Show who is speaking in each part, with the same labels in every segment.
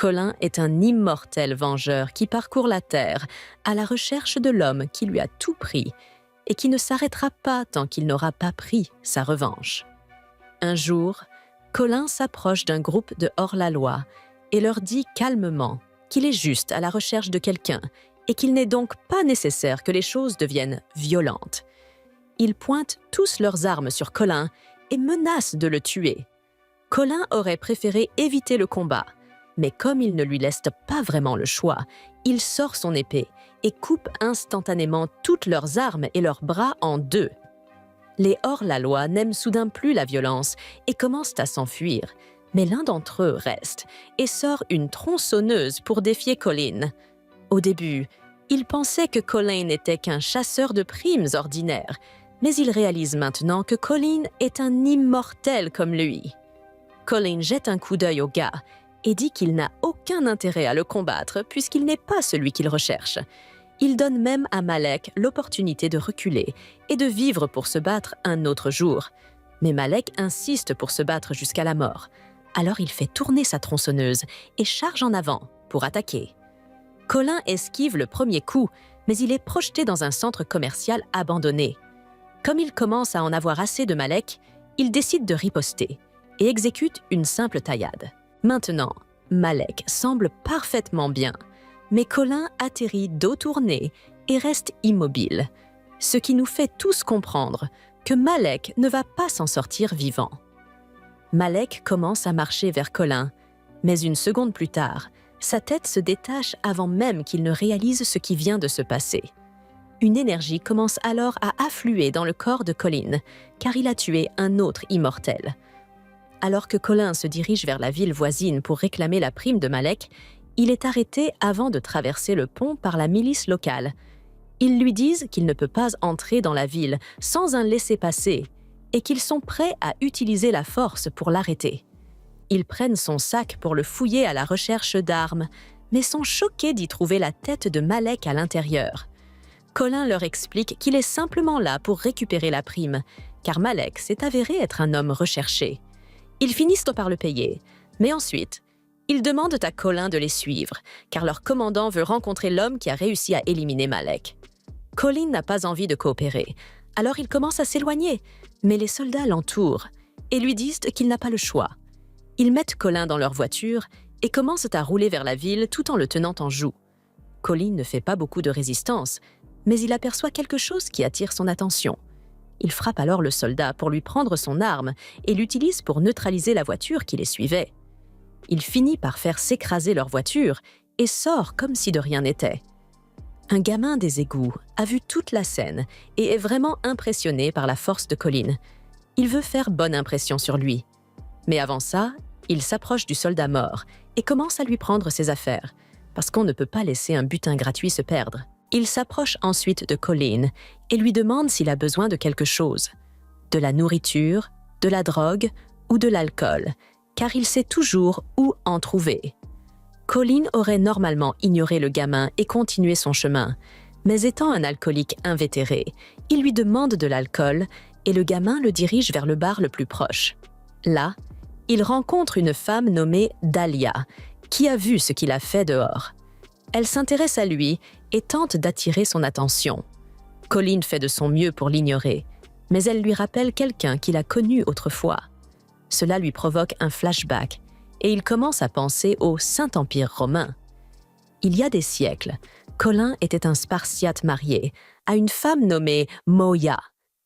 Speaker 1: Colin est un immortel vengeur qui parcourt la Terre à la recherche de l'homme qui lui a tout pris et qui ne s'arrêtera pas tant qu'il n'aura pas pris sa revanche. Un jour, Colin s'approche d'un groupe de hors-la-loi et leur dit calmement qu'il est juste à la recherche de quelqu'un et qu'il n'est donc pas nécessaire que les choses deviennent violentes. Ils pointent tous leurs armes sur Colin et menacent de le tuer. Colin aurait préféré éviter le combat, mais comme il ne lui laisse pas vraiment le choix, il sort son épée et coupe instantanément toutes leurs armes et leurs bras en deux. Les hors-la-loi n'aiment soudain plus la violence et commencent à s'enfuir, mais l'un d'entre eux reste et sort une tronçonneuse pour défier Colin. Au début, il pensait que Colin n'était qu'un chasseur de primes ordinaire, mais il réalise maintenant que Colin est un immortel comme lui. Colin jette un coup d'œil au gars et dit qu'il n'a aucun intérêt à le combattre puisqu'il n'est pas celui qu'il recherche. Il donne même à Malek l'opportunité de reculer et de vivre pour se battre un autre jour. Mais Malek insiste pour se battre jusqu'à la mort. Alors il fait tourner sa tronçonneuse et charge en avant pour attaquer. Colin esquive le premier coup, mais il est projeté dans un centre commercial abandonné. Comme il commence à en avoir assez de Malek, il décide de riposter et exécute une simple taillade. Maintenant, Malek semble parfaitement bien, mais Colin atterrit dos tourné et reste immobile, ce qui nous fait tous comprendre que Malek ne va pas s'en sortir vivant. Malek commence à marcher vers Colin, mais une seconde plus tard, sa tête se détache avant même qu'il ne réalise ce qui vient de se passer. Une énergie commence alors à affluer dans le corps de Colin, car il a tué un autre immortel. Alors que Colin se dirige vers la ville voisine pour réclamer la prime de Malek, il est arrêté avant de traverser le pont par la milice locale. Ils lui disent qu'il ne peut pas entrer dans la ville sans un laissez-passer et qu'ils sont prêts à utiliser la force pour l'arrêter. Ils prennent son sac pour le fouiller à la recherche d'armes, mais sont choqués d'y trouver la tête de Malek à l'intérieur. Colin leur explique qu'il est simplement là pour récupérer la prime, car Malek s'est avéré être un homme recherché. Ils finissent par le payer, mais ensuite, ils demandent à Colin de les suivre, car leur commandant veut rencontrer l'homme qui a réussi à éliminer Malek. Colin n'a pas envie de coopérer, alors il commence à s'éloigner, mais les soldats l'entourent et lui disent qu'il n'a pas le choix. Ils mettent Colin dans leur voiture et commencent à rouler vers la ville tout en le tenant en joue. Colin ne fait pas beaucoup de résistance, mais il aperçoit quelque chose qui attire son attention. Il frappe alors le soldat pour lui prendre son arme et l'utilise pour neutraliser la voiture qui les suivait. Il finit par faire s'écraser leur voiture et sort comme si de rien n'était. Un gamin des égouts a vu toute la scène et est vraiment impressionné par la force de Colin. Il veut faire bonne impression sur lui. Mais avant ça, il s'approche du soldat mort et commence à lui prendre ses affaires, parce qu'on ne peut pas laisser un butin gratuit se perdre. Il s'approche ensuite de Colin et lui demande s'il a besoin de quelque chose, de la nourriture, de la drogue ou de l'alcool, car il sait toujours où en trouver. Colin aurait normalement ignoré le gamin et continué son chemin, mais étant un alcoolique invétéré, il lui demande de l'alcool et le gamin le dirige vers le bar le plus proche. Là, il rencontre une femme nommée Dahlia, qui a vu ce qu'il a fait dehors. Elle s'intéresse à lui et tente d'attirer son attention. Colin fait de son mieux pour l'ignorer, mais elle lui rappelle quelqu'un qu'il a connu autrefois. Cela lui provoque un flashback et il commence à penser au Saint-Empire romain. Il y a des siècles, Colin était un Spartiate marié à une femme nommée Moïa,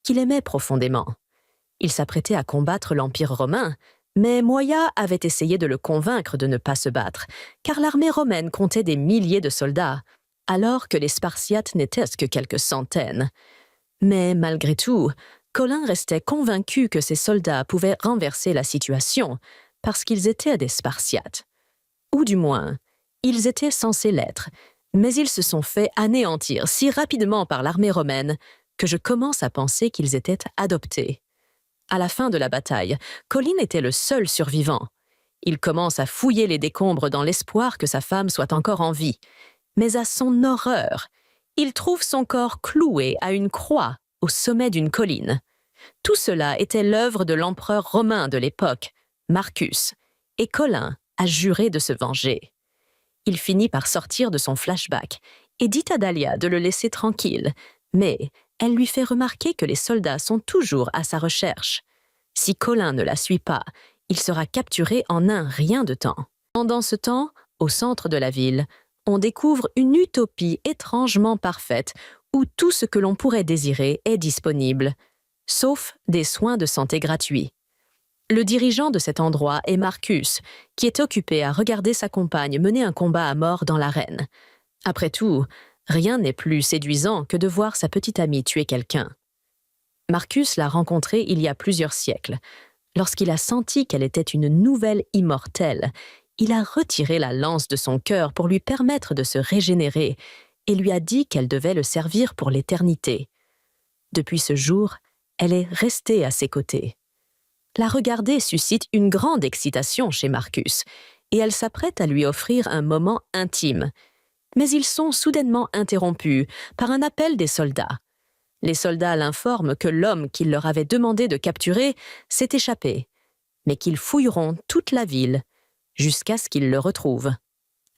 Speaker 1: qu'il aimait profondément. Il s'apprêtait à combattre l'Empire romain, mais Moïa avait essayé de le convaincre de ne pas se battre, car l'armée romaine comptait des milliers de soldats, alors que les Spartiates n'étaient que quelques centaines. Mais malgré tout, Colin restait convaincu que ces soldats pouvaient renverser la situation, parce qu'ils étaient des Spartiates. Ou du moins, ils étaient censés l'être, mais ils se sont fait anéantir si rapidement par l'armée romaine que je commence à penser qu'ils étaient adoptés. À la fin de la bataille, Colin était le seul survivant. Il commence à fouiller les décombres dans l'espoir que sa femme soit encore en vie. Mais à son horreur, il trouve son corps cloué à une croix au sommet d'une colline. Tout cela était l'œuvre de l'empereur romain de l'époque, Marcus, et Colin a juré de se venger. Il finit par sortir de son flashback et dit à Dahlia de le laisser tranquille, mais elle lui fait remarquer que les soldats sont toujours à sa recherche. Si Colin ne la suit pas, il sera capturé en un rien de temps. Pendant ce temps, au centre de la ville, on découvre une utopie étrangement parfaite où tout ce que l'on pourrait désirer est disponible, sauf des soins de santé gratuits. Le dirigeant de cet endroit est Marcus, qui est occupé à regarder sa compagne mener un combat à mort dans l'arène. Après tout, rien n'est plus séduisant que de voir sa petite amie tuer quelqu'un. Marcus l'a rencontrée il y a plusieurs siècles. Lorsqu'il a senti qu'elle était une nouvelle immortelle, il a retiré la lance de son cœur pour lui permettre de se régénérer et lui a dit qu'elle devait le servir pour l'éternité. Depuis ce jour, elle est restée à ses côtés. La regarder suscite une grande excitation chez Marcus, et elle s'apprête à lui offrir un moment intime. Mais ils sont soudainement interrompus par un appel des soldats. Les soldats l'informent que l'homme qu'il leur avait demandé de capturer s'est échappé, mais qu'ils fouilleront toute la ville jusqu'à ce qu'ils le retrouvent.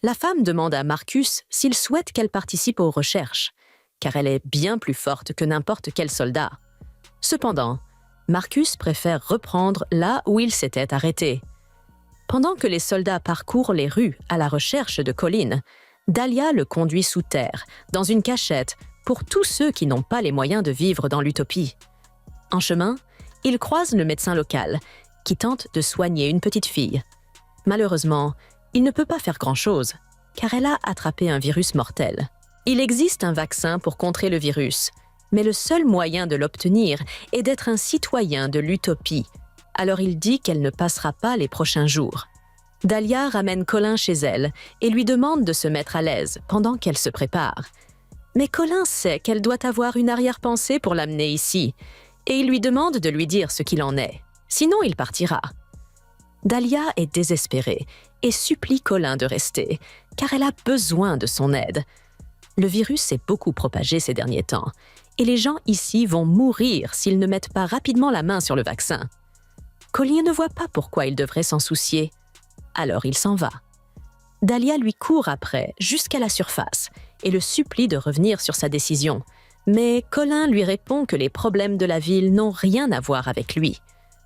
Speaker 1: La femme demande à Marcus s'il souhaite qu'elle participe aux recherches, car elle est bien plus forte que n'importe quel soldat. Cependant, Marcus préfère reprendre là où il s'était arrêté. Pendant que les soldats parcourent les rues à la recherche de Colin, Dahlia le conduit sous terre, dans une cachette, pour tous ceux qui n'ont pas les moyens de vivre dans l'utopie. En chemin, il croise le médecin local, qui tente de soigner une petite fille. Malheureusement, il ne peut pas faire grand-chose, car elle a attrapé un virus mortel. Il existe un vaccin pour contrer le virus, mais le seul moyen de l'obtenir est d'être un citoyen de l'utopie. Alors il dit qu'elle ne passera pas les prochains jours. Dahlia ramène Colin chez elle et lui demande de se mettre à l'aise pendant qu'elle se prépare. Mais Colin sait qu'elle doit avoir une arrière-pensée pour l'amener ici, et il lui demande de lui dire ce qu'il en est. Sinon, il partira. Dahlia est désespérée et supplie Colin de rester, car elle a besoin de son aide. Le virus s'est beaucoup propagé ces derniers temps, et les gens ici vont mourir s'ils ne mettent pas rapidement la main sur le vaccin. Colin ne voit pas pourquoi il devrait s'en soucier. Alors il s'en va. Dahlia lui court après, jusqu'à la surface, et le supplie de revenir sur sa décision. Mais Colin lui répond que les problèmes de la ville n'ont rien à voir avec lui.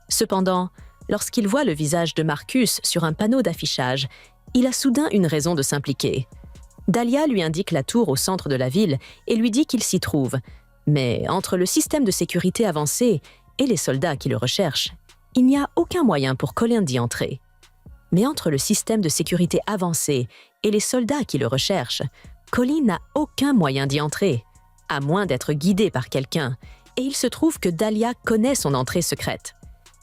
Speaker 1: Cependant, lorsqu'il voit le visage de Marcus sur un panneau d'affichage, il a soudain une raison de s'impliquer. Dahlia lui indique la tour au centre de la ville et lui dit qu'il s'y trouve. Mais entre le système de sécurité avancé et les soldats qui le recherchent, il n'y a aucun moyen pour Colin d'y entrer. Mais entre le système de sécurité avancé et les soldats qui le recherchent, Colin n'a aucun moyen d'y entrer, à moins d'être guidé par quelqu'un, et il se trouve que Dahlia connaît son entrée secrète.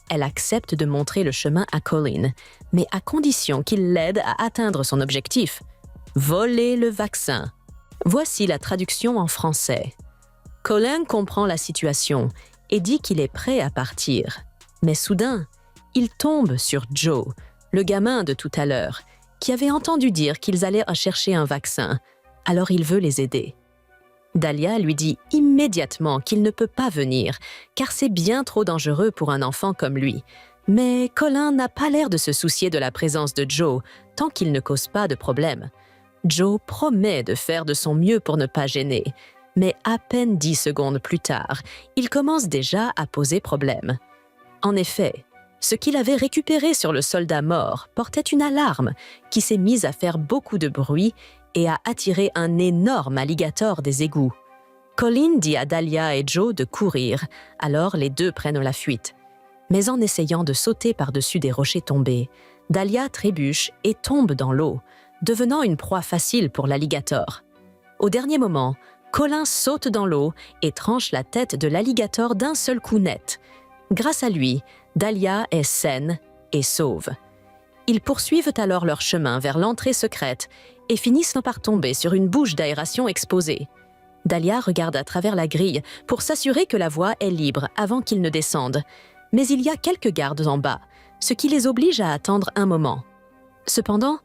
Speaker 1: Elle accepte de montrer le chemin à Colin, mais à condition qu'il l'aide à atteindre son objectif, voler le vaccin. Voici la traduction en français. Colin comprend la situation et dit qu'il est prêt à partir. Mais soudain, il tombe sur Joe, le gamin de tout à l'heure, qui avait entendu dire qu'ils allaient chercher un vaccin, alors il veut les aider. Dahlia lui dit immédiatement qu'il ne peut pas venir, car c'est bien trop dangereux pour un enfant comme lui. Mais Colin n'a pas l'air de se soucier de la présence de Joe, tant qu'il ne cause pas de problème. Joe promet de faire de son mieux pour ne pas gêner, mais à peine 10 secondes plus tard, il commence déjà à poser problème. En effet, ce qu'il avait récupéré sur le soldat mort portait une alarme qui s'est mise à faire beaucoup de bruit et a attiré un énorme alligator des égouts. Colin dit à Dahlia et Joe de courir, alors les deux prennent la fuite. Mais en essayant de sauter par-dessus des rochers tombés, Dahlia trébuche et tombe dans l'eau, devenant une proie facile pour l'alligator. Au dernier moment, Colin saute dans l'eau et tranche la tête de l'alligator d'un seul coup net. Grâce à lui, Dahlia est saine et sauve. Ils poursuivent alors leur chemin vers l'entrée secrète et finissent par tomber sur une bouche d'aération exposée. Dahlia regarde à travers la grille pour s'assurer que la voie est libre avant qu'ils ne descendent. Mais il y a quelques gardes en bas, ce qui les oblige à attendre un moment. Cependant,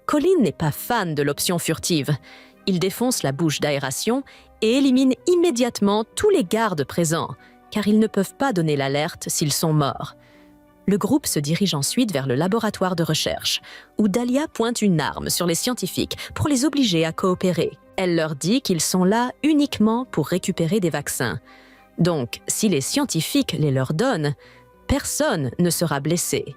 Speaker 1: Colin n'est pas fan de l'option furtive. Il défonce la bouche d'aération et élimine immédiatement tous les gardes présents, car ils ne peuvent pas donner l'alerte s'ils sont morts. Le groupe se dirige ensuite vers le laboratoire de recherche, où Dahlia pointe une arme sur les scientifiques pour les obliger à coopérer. Elle leur dit qu'ils sont là uniquement pour récupérer des vaccins. Donc, si les scientifiques les leur donnent, personne ne sera blessé.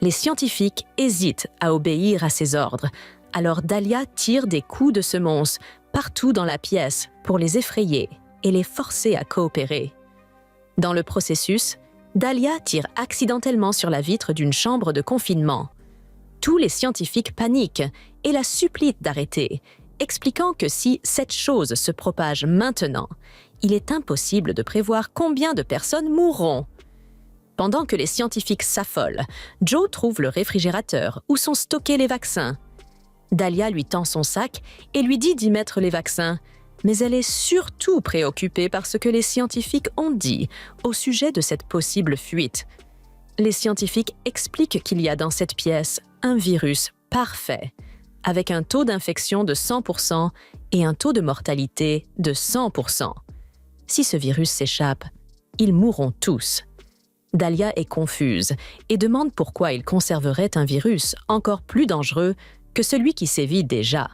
Speaker 1: Les scientifiques hésitent à obéir à ces ordres, alors Dahlia tire des coups de semonce partout dans la pièce pour les effrayer et les forcer à coopérer. Dans le processus, Dahlia tire accidentellement sur la vitre d'une chambre de confinement. Tous les scientifiques paniquent et la supplient d'arrêter, expliquant que si cette chose se propage maintenant, il est impossible de prévoir combien de personnes mourront. Pendant que les scientifiques s'affolent, Joe trouve le réfrigérateur où sont stockés les vaccins. Dahlia lui tend son sac et lui dit d'y mettre les vaccins, mais elle est surtout préoccupée par ce que les scientifiques ont dit au sujet de cette possible fuite. Les scientifiques expliquent qu'il y a dans cette pièce un virus parfait, avec un taux d'infection de 100% et un taux de mortalité de 100%. Si ce virus s'échappe, ils mourront tous. Dahlia est confuse et demande pourquoi ils conserveraient un virus encore plus dangereux que celui qui sévit déjà.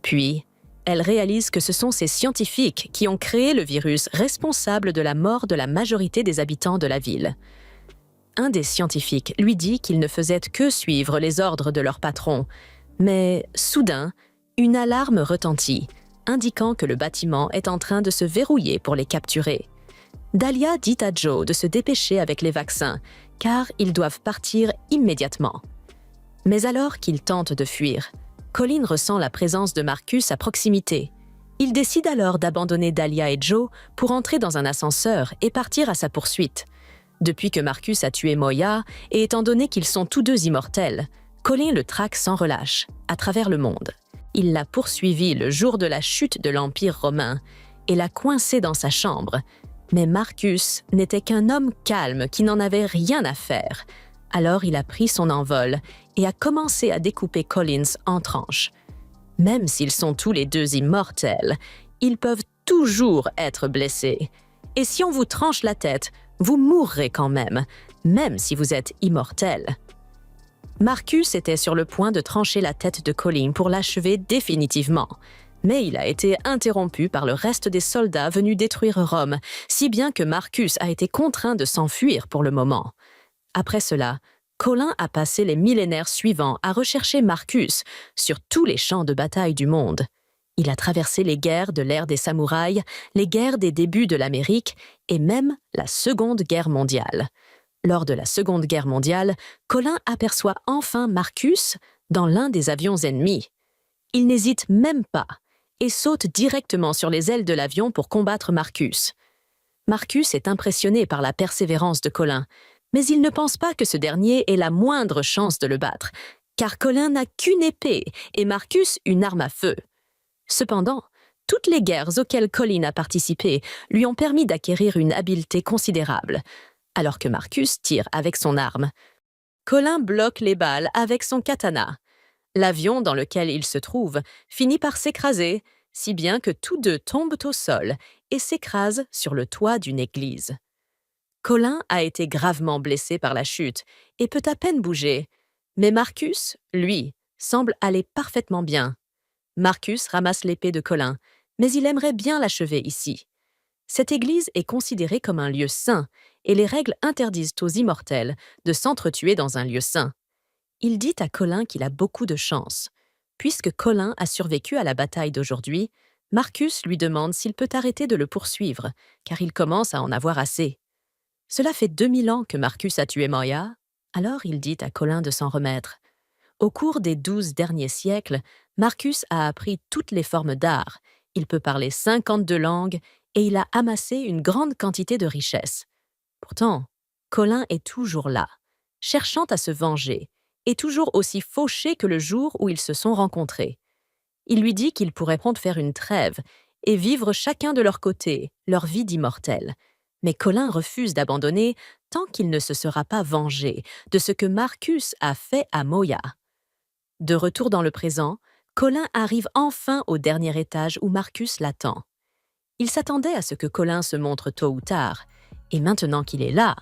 Speaker 1: Puis, elle réalise que ce sont ces scientifiques qui ont créé le virus responsable de la mort de la majorité des habitants de la ville. Un des scientifiques lui dit qu'ils ne faisaient que suivre les ordres de leur patron, mais soudain, une alarme retentit, indiquant que le bâtiment est en train de se verrouiller pour les capturer. Dahlia dit à Joe de se dépêcher avec les vaccins, car ils doivent partir immédiatement. Mais alors qu'il tente de fuir, Colin ressent la présence de Marcus à proximité. Il décide alors d'abandonner Dahlia et Joe pour entrer dans un ascenseur et partir à sa poursuite. Depuis que Marcus a tué Moya, et étant donné qu'ils sont tous deux immortels, Colin le traque sans relâche, à travers le monde. Il l'a poursuivi le jour de la chute de l'Empire romain et l'a coincé dans sa chambre. Mais Marcus n'était qu'un homme calme qui n'en avait rien à faire. Alors il a pris son envol et a commencé à découper Collins en tranches. Même s'ils sont tous les deux immortels, ils peuvent toujours être blessés. Et si on vous tranche la tête, vous mourrez quand même, même si vous êtes immortel. Marcus était sur le point de trancher la tête de Colin pour l'achever définitivement. Mais il a été interrompu par le reste des soldats venus détruire Rome, si bien que Marcus a été contraint de s'enfuir pour le moment. Après cela, Colin a passé les millénaires suivants à rechercher Marcus sur tous les champs de bataille du monde. Il a traversé les guerres de l'ère des samouraïs, les guerres des débuts de l'Amérique et même la Seconde Guerre mondiale. Lors de la Seconde Guerre mondiale, Colin aperçoit enfin Marcus dans l'un des avions ennemis. Il n'hésite même pas et saute directement sur les ailes de l'avion pour combattre Marcus. Marcus est impressionné par la persévérance de Colin, mais il ne pense pas que ce dernier ait la moindre chance de le battre, car Colin n'a qu'une épée et Marcus une arme à feu. Cependant, toutes les guerres auxquelles Colin a participé lui ont permis d'acquérir une habileté considérable, alors que Marcus tire avec son arme. Colin bloque les balles avec son katana. L'avion dans lequel il se trouve finit par s'écraser, si bien que tous deux tombent au sol et s'écrasent sur le toit d'une église. Colin a été gravement blessé par la chute et peut à peine bouger, mais Marcus, lui, semble aller parfaitement bien. Marcus ramasse l'épée de Colin, mais il aimerait bien l'achever ici. Cette église est considérée comme un lieu saint et les règles interdisent aux immortels de s'entretuer dans un lieu saint. Il dit à Colin qu'il a beaucoup de chance. Puisque Colin a survécu à la bataille d'aujourd'hui, Marcus lui demande s'il peut arrêter de le poursuivre, car il commence à en avoir assez. Cela fait 2000 ans que Marcus a tué Moya, alors il dit à Colin de s'en remettre. Au cours des 12 derniers siècles, Marcus a appris toutes les formes d'art, il peut parler 52 langues et il a amassé une grande quantité de richesses. Pourtant, Colin est toujours là, cherchant à se venger, et toujours aussi fauché que le jour où ils se sont rencontrés. Il lui dit qu'ils pourraient prendre faire une trêve et vivre chacun de leur côté leur vie d'immortel. Mais Colin refuse d'abandonner tant qu'il ne se sera pas vengé de ce que Marcus a fait à Moya. De retour dans le présent, Colin arrive enfin au dernier étage où Marcus l'attend. Il s'attendait à ce que Colin se montre tôt ou tard, et maintenant qu'il est là,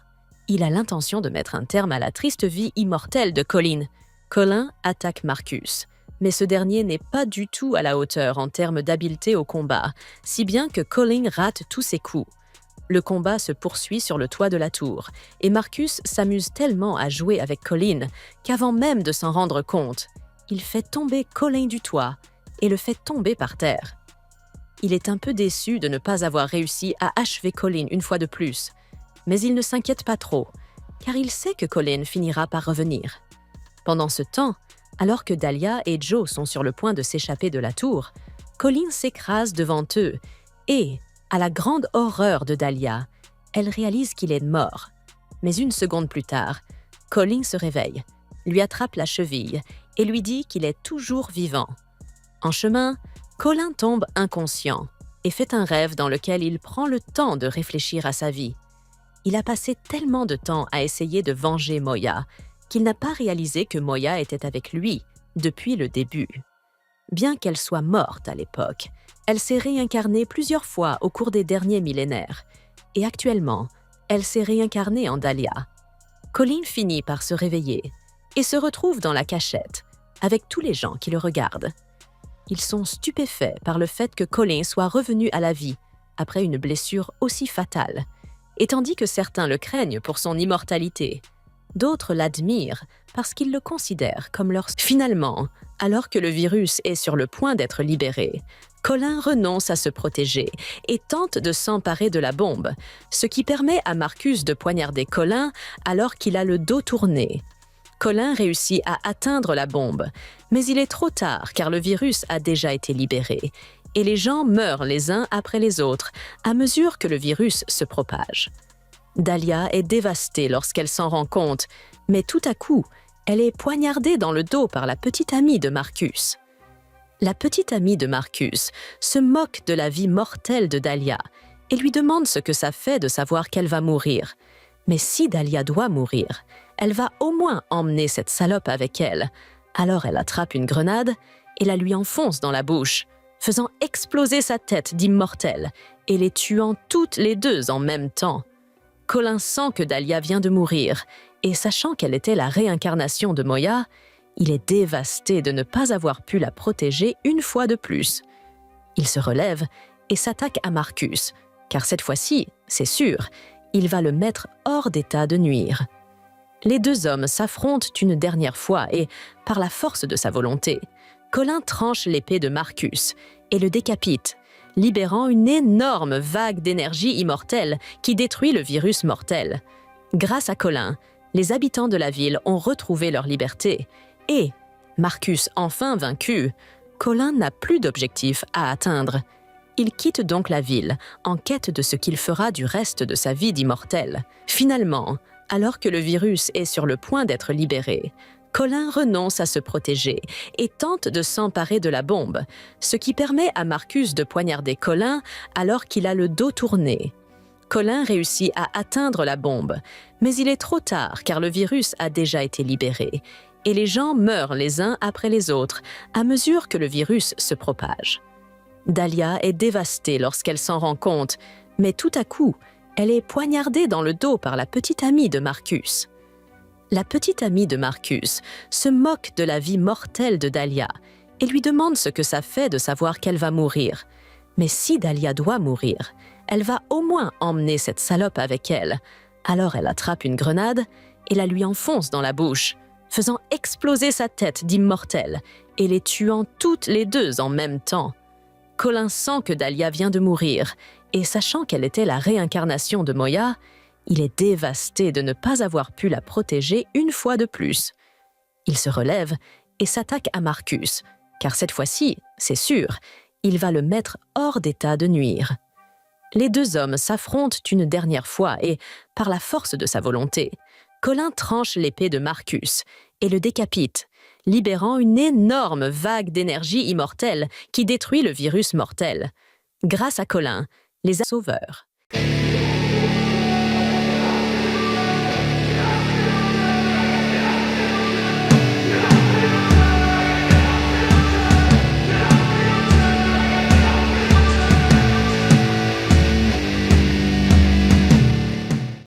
Speaker 1: Il a l'intention de mettre un terme à la triste vie immortelle de Colin. Colin attaque Marcus, mais ce dernier n'est pas du tout à la hauteur en termes d'habileté au combat, si bien que Colin rate tous ses coups. Le combat se poursuit sur le toit de la tour, et Marcus s'amuse tellement à jouer avec Colin qu'avant même de s'en rendre compte, il fait tomber Colin du toit et le fait tomber par terre. Il est un peu déçu de ne pas avoir réussi à achever Colin une fois de plus, mais il ne s'inquiète pas trop, car il sait que Colin finira par revenir. Pendant ce temps, alors que Dahlia et Joe sont sur le point de s'échapper de la tour, Colin s'écrase devant eux et, à la grande horreur de Dahlia, elle réalise qu'il est mort. Mais une seconde plus tard, Colin se réveille, lui attrape la cheville et lui dit qu'il est toujours vivant. En chemin, Colin tombe inconscient et fait un rêve dans lequel il prend le temps de réfléchir à sa vie. Il a passé tellement de temps à essayer de venger Moya qu'il n'a pas réalisé que Moya était avec lui depuis le début. Bien qu'elle soit morte à l'époque, elle s'est réincarnée plusieurs fois au cours des derniers millénaires, et actuellement, elle s'est réincarnée en Dahlia. Colin finit par se réveiller et se retrouve dans la cachette, avec tous les gens qui le regardent. Ils sont stupéfaits par le fait que Colin soit revenu à la vie après une blessure aussi fatale, et tandis que certains le craignent pour son immortalité, d'autres l'admirent parce qu'ils le considèrent comme leur... Finalement, alors que le virus est sur le point d'être libéré, Colin renonce à se protéger et tente de s'emparer de la bombe, ce qui permet à Marcus de poignarder Colin alors qu'il a le dos tourné. Colin réussit à atteindre la bombe, mais il est trop tard car le virus a déjà été libéré et les gens meurent les uns après les autres à mesure que le virus se propage. Dahlia est dévastée lorsqu'elle s'en rend compte, mais tout à coup, elle est poignardée dans le dos par la petite amie de Marcus. La petite amie de Marcus se moque de la vie mortelle de Dahlia et lui demande ce que ça fait de savoir qu'elle va mourir. Mais si Dahlia doit mourir, elle va au moins emmener cette salope avec elle. Alors elle attrape une grenade et la lui enfonce dans la bouche, faisant exploser sa tête d'immortel et les tuant toutes les deux en même temps. Colin sent que Dahlia vient de mourir, et sachant qu'elle était la réincarnation de Moya, il est dévasté de ne pas avoir pu la protéger une fois de plus. Il se relève et s'attaque à Marcus, car cette fois-ci, c'est sûr, il va le mettre hors d'état de nuire. Les deux hommes s'affrontent une dernière fois et, par la force de sa volonté, Colin tranche l'épée de Marcus et le décapite, libérant une énorme vague d'énergie immortelle qui détruit le virus mortel. Grâce à Colin, les habitants de la ville ont retrouvé leur liberté et, Marcus enfin vaincu, Colin n'a plus d'objectif à atteindre. Il quitte donc la ville en quête de ce qu'il fera du reste de sa vie d'immortel. Finalement, alors que le virus est sur le point d'être libéré, Colin renonce à se protéger et tente de s'emparer de la bombe, ce qui permet à Marcus de poignarder Colin alors qu'il a le dos tourné. Colin réussit à atteindre la bombe, mais il est trop tard car le virus a déjà été libéré et les gens meurent les uns après les autres à mesure que le virus se propage. Dahlia est dévastée lorsqu'elle s'en rend compte, mais tout à coup, elle est poignardée dans le dos par la petite amie de Marcus. La petite amie de Marcus se moque de la vie mortelle de Dahlia et lui demande ce que ça fait de savoir qu'elle va mourir. Mais si Dahlia doit mourir, elle va au moins emmener cette salope avec elle. Alors elle attrape une grenade et la lui enfonce dans la bouche, faisant exploser sa tête d'immortel et les tuant toutes les deux en même temps. Colin sent que Dahlia vient de mourir et sachant qu'elle était la réincarnation de Moya, il est dévasté de ne pas avoir pu la protéger une fois de plus. Il se relève et s'attaque à Marcus, car cette fois-ci, c'est sûr, il va le mettre hors d'état de nuire. Les deux hommes s'affrontent une dernière fois et, par la force de sa volonté, Colin tranche l'épée de Marcus et le décapite, libérant une énorme vague d'énergie immortelle qui détruit le virus mortel. Grâce à Colin, les sauveurs